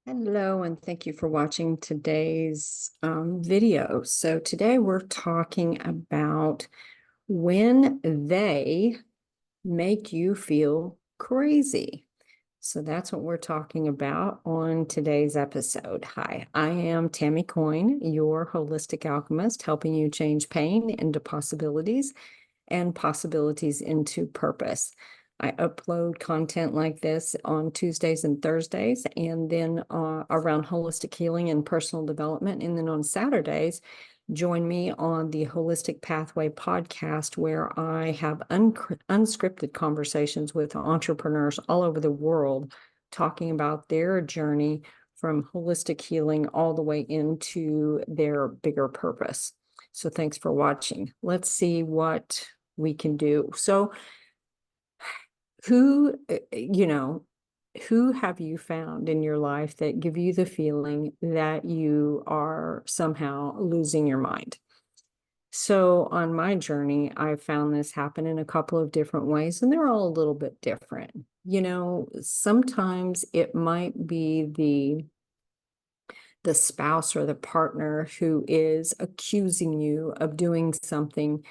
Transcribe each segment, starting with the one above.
Hello, and thank you for watching today's video. So today we're talking about when they make you feel crazy. So that's what we're talking about on today's episode. Hi, I am Tammy Coyne, your holistic alchemist, helping you change pain into possibilities and possibilities into purpose. I upload content like this on Tuesdays and Thursdays, and then around holistic healing and personal development. And then on Saturdays, join me on the Holistic Pathway podcast, where I have unscripted conversations with entrepreneurs all over the world talking about their journey from holistic healing all the way into their bigger purpose. So thanks for watching. Let's see what we can do. So who, who have you found in your life that give you the feeling that you are somehow losing your mind? So on my journey, I found this happen in a couple of different ways, and they're all a little bit different. Sometimes it might be the spouse or the partner who is accusing you of doing something,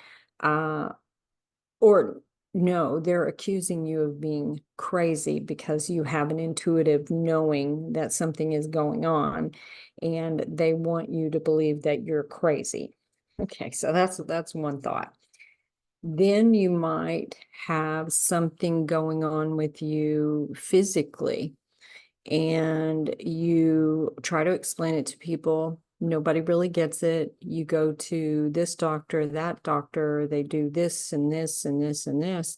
or no, they're accusing you of being crazy because you have an intuitive knowing that something is going on, and they want you to believe that you're crazy. Okay, so that's one thought. Then you might have something going on with you physically, and you try to explain it to people. Nobody really gets it. You go to this doctor, that doctor, they do this and this and this and this,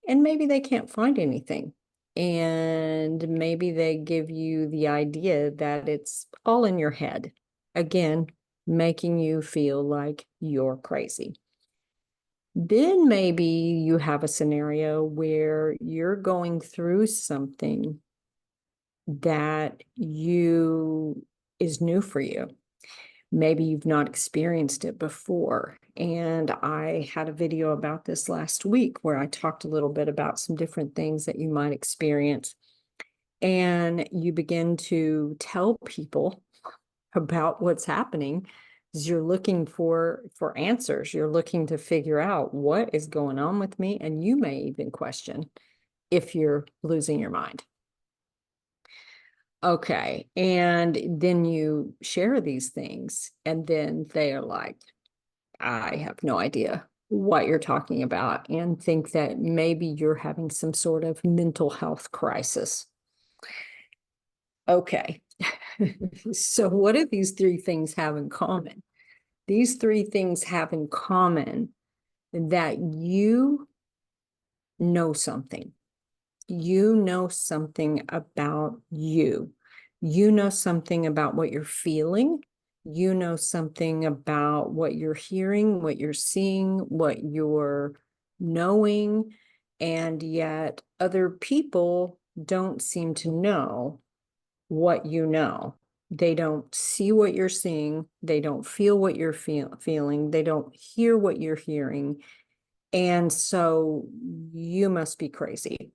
and maybe they can't find anything. And maybe they give you the idea that it's all in your head. Again, making you feel like you're crazy. Then maybe you have a scenario where you're going through something that you is new for you. Maybe you've not experienced it before. And I had a video about this last week where I talked a little bit about some different things that you might experience. And you begin to tell people about what's happening, because you're looking for answers. You're looking to figure out what is going on with me. And you may even question if you're losing your mind. Okay. And then you share these things, and then they are like, I have no idea what you're talking about, and think that maybe you're having some sort of mental health crisis. Okay. So what do these three things have in common? These three things have in common that you know something. You know something about you. You know something about what you're feeling. You know something about what you're hearing, what you're seeing, what you're knowing. And yet other people don't seem to know what you know. They don't see what you're seeing. They don't feel what you're feeling. They don't hear what you're hearing. And so you must be crazy.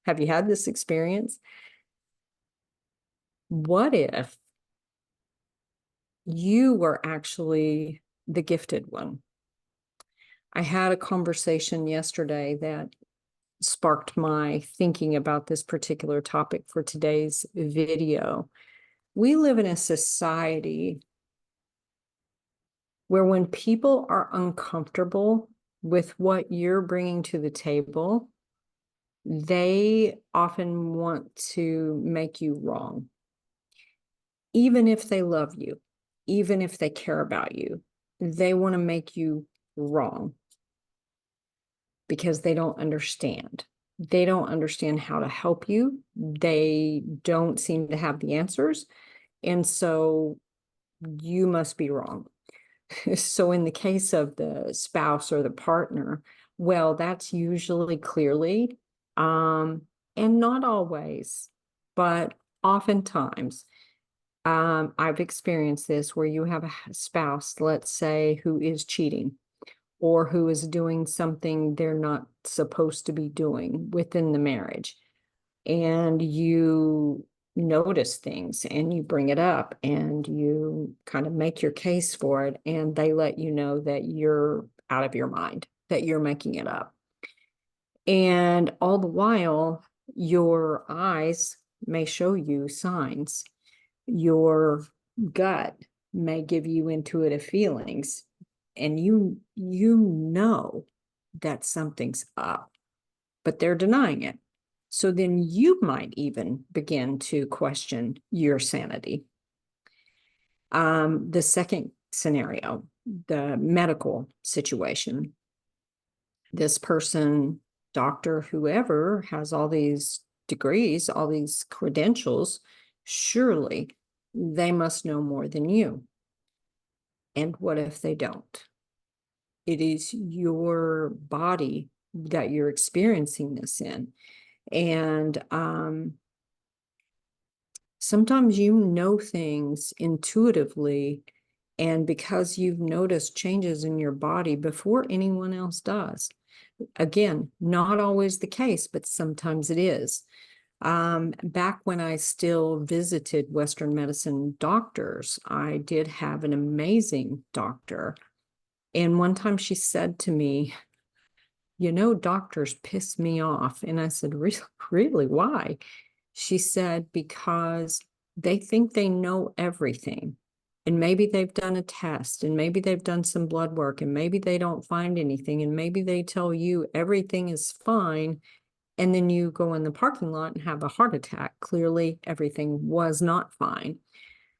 Have you had this experience? What if you were actually the gifted one? I had a conversation yesterday that sparked my thinking about this particular topic for today's video. We live in a society where when people are uncomfortable with what you're bringing to the table, they often want to make you wrong. Even if they love you, even if they care about you, they want to make you wrong because they don't understand. They don't understand how to help you. They don't seem to have the answers. And so you must be wrong. So in the case of the spouse or the partner, well, that's usually clearly, and not always, but oftentimes, I've experienced this where you have a spouse, let's say, who is cheating or who is doing something they're not supposed to be doing within the marriage. and you notice things and you bring it up and you kind of make your case for it, and they let you know that you're out of your mind, that you're making it up. And all the while, your eyes may show you signs. Your gut may give you intuitive feelings, and you know that something's up, but they're denying it. So then you might even begin to question your sanity. The second scenario, the medical situation. This person, doctor, whoever, has all these degrees, all these credentials. Surely they must know more than you. And what if they don't? It is your body that you're experiencing this in. And sometimes you know things intuitively, and because you've noticed changes in your body before anyone else does. Again, not always the case, but sometimes it is. Back when I still visited Western medicine doctors, I did have an amazing doctor. And one time she said to me, you know, doctors piss me off. And I said, really, why? She said, because they think they know everything. And maybe they've done a test, and maybe they've done some blood work, and maybe they don't find anything, and maybe they tell you everything is fine, and then you go in the parking lot and have a heart attack. Clearly, everything was not fine.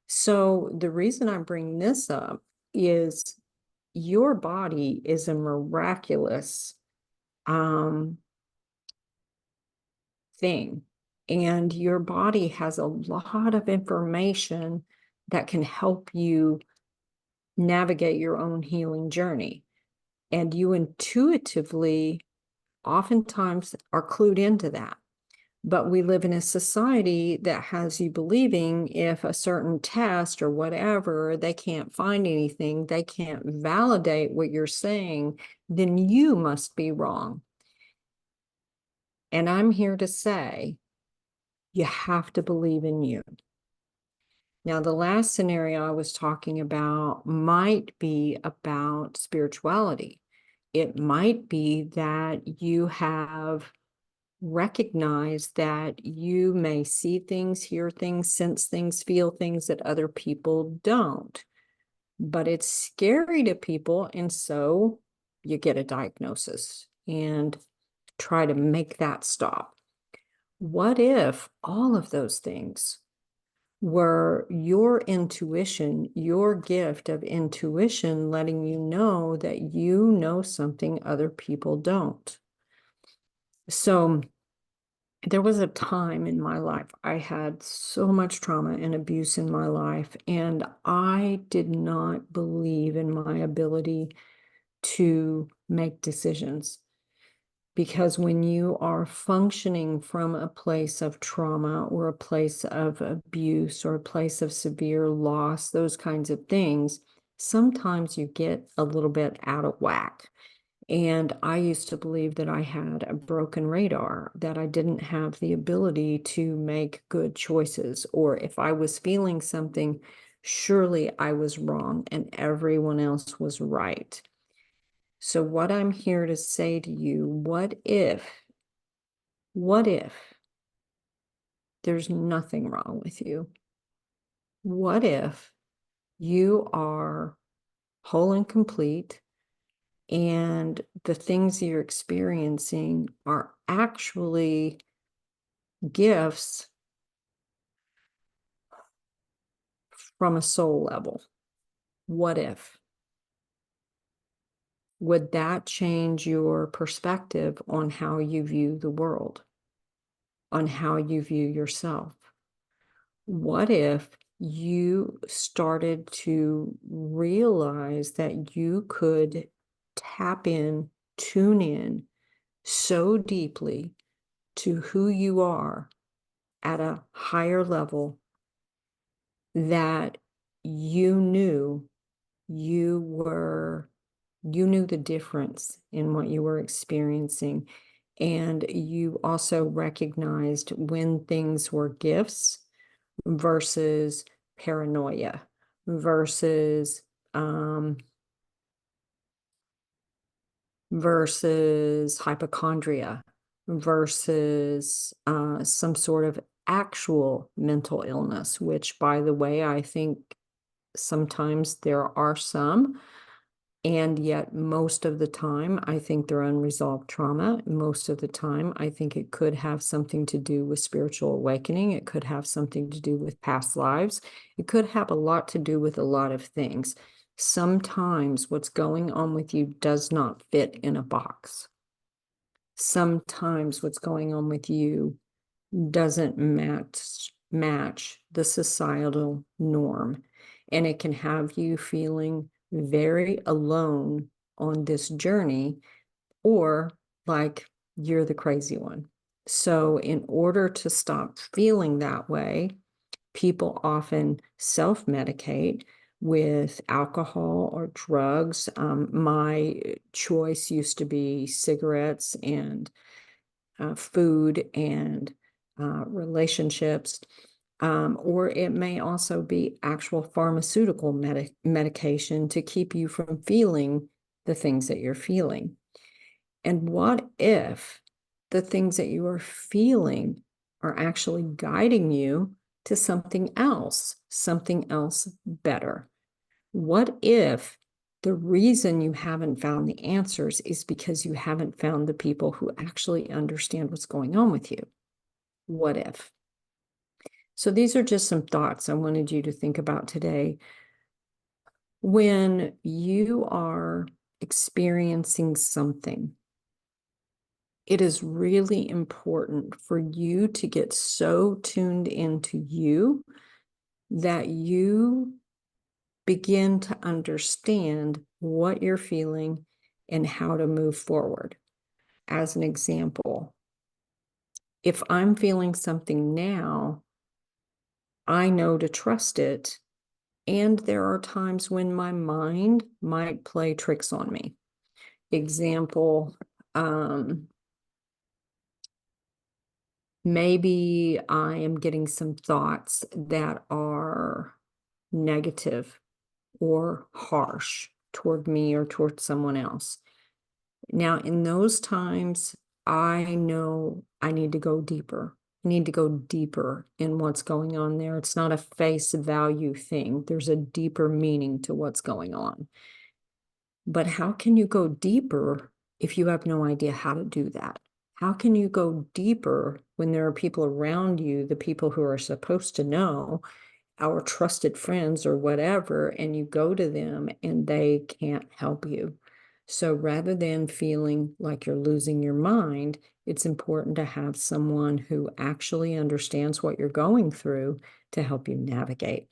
So the reason I bring this up is your body is a miraculous thing, and your body has a lot of information that can help you navigate your own healing journey. And you intuitively oftentimes are clued into that. But we live in a society that has you believing if a certain test or whatever, they can't find anything, they can't validate what you're saying, then you must be wrong. And I'm here to say, you have to believe in you. Now, the last scenario I was talking about might be about spirituality. It might be that you have recognized that you may see things, hear things, sense things, feel things that other people don't. But it's scary to people, and so you get a diagnosis and try to make that stop. What if all of those things were your intuition, your gift of intuition, letting you know that you know something other people don't? So there was a time in my life, I had so much trauma and abuse in my life, and I did not believe in my ability to make decisions. Because when you are functioning from a place of trauma or a place of abuse or a place of severe loss, those kinds of things, sometimes you get a little bit out of whack. And I used to believe that I had a broken radar, that I didn't have the ability to make good choices. Or if I was feeling something, surely I was wrong and everyone else was right. So what I'm here to say to you, what if there's nothing wrong with you? What if you are whole and complete, and the things you're experiencing are actually gifts from a soul level? What if? Would that change your perspective on how you view the world, on how you view yourself? What if you started to realize that you could tap in, tune in so deeply to who you are at a higher level that you knew you knew the difference in what you were experiencing, And you also recognized when things were gifts versus paranoia versus um, versus hypochondria versus some sort of actual mental illness, which, by the way, I think sometimes there are some. And yet, most of the time, I think they're unresolved trauma. Most of the time, I think it could have something to do with spiritual awakening. It could have something to do with past lives. It could have a lot to do with a lot of things. Sometimes what's going on with you does not fit in a box. Sometimes what's going on with you doesn't match the societal norm. And it can have you feeling very alone on this journey, or like you're the crazy one. So in order to stop feeling that way, people often self-medicate with alcohol or drugs. My choice used to be cigarettes and food and relationships, or it may also be actual pharmaceutical medication to keep you from feeling the things that you're feeling. And what if the things that you are feeling are actually guiding you to something else better? What if the reason you haven't found the answers is because you haven't found the people who actually understand what's going on with you? What if? So these are just some thoughts I wanted you to think about today. When you are experiencing something, it is really important for you to get so tuned into you that you begin to understand what you're feeling and how to move forward. As an example, if I'm feeling something now, I know to trust it. And there are times when my mind might play tricks on me. Example, maybe I am getting some thoughts that are negative or harsh toward me or toward someone else. Now, in those times, I know I need to go deeper. I need to go deeper in what's going on there. It's not a face value thing. There's a deeper meaning to what's going on. But how can you go deeper if you have no idea how to do that? How can you go deeper when there are people around you, the people who are supposed to know, our trusted friends or whatever, and you go to them and they can't help you? So rather than feeling like you're losing your mind, it's important to have someone who actually understands what you're going through to help you navigate.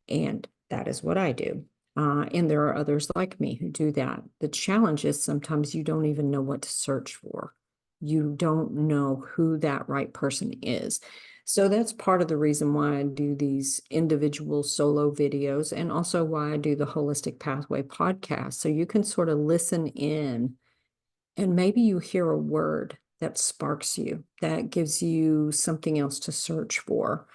And that is what I do. And there are others like me who do that. The challenge is sometimes you don't even know what to search for. You don't know who that right person is. So that's part of the reason why I do these individual solo videos, and also why I do the Holistic Pathway podcast. So you can sort of listen in, and maybe you hear a word that sparks you, that gives you something else to search for,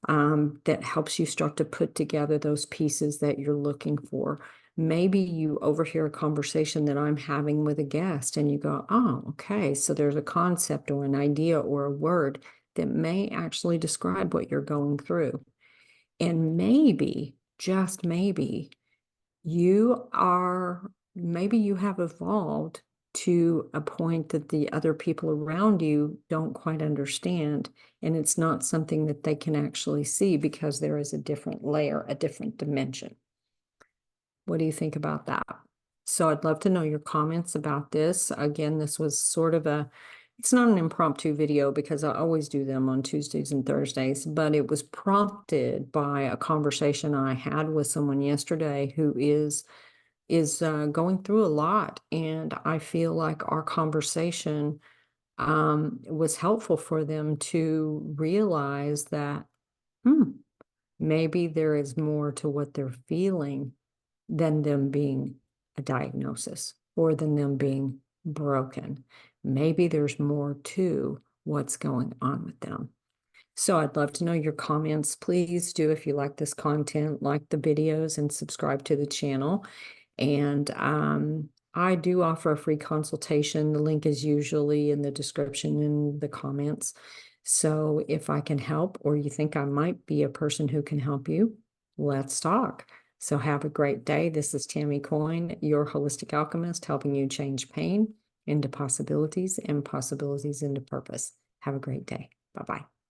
that helps you start to put together those pieces that you're looking for. Maybe you overhear a conversation that I'm having with a guest and you go, oh, okay, so there's a concept or an idea or a word that may actually describe what you're going through. And maybe, just maybe, maybe you have evolved to a point that the other people around you don't quite understand. And it's not something that they can actually see because there is a different layer, a different dimension. What do you think about that? So I'd love to know your comments about this. Again, this was sort of it's not an impromptu video because I always do them on Tuesdays and Thursdays, but it was prompted by a conversation I had with someone yesterday who is going through a lot. And I feel like our conversation was helpful for them to realize that, maybe there is more to what they're feeling than them being a diagnosis or than them being broken. maybe there's more to what's going on with them. So I'd love to know your comments. Please do, if you like this content, like the videos and subscribe to the channel. And I do offer a free consultation. The link is usually in the description in the comments. So if I can help, or you think I might be a person who can help you, let's talk. So have a great day. This is Tammy Coyne, your holistic alchemist, helping you change pain into possibilities and possibilities into purpose. Have a great day. Bye-bye.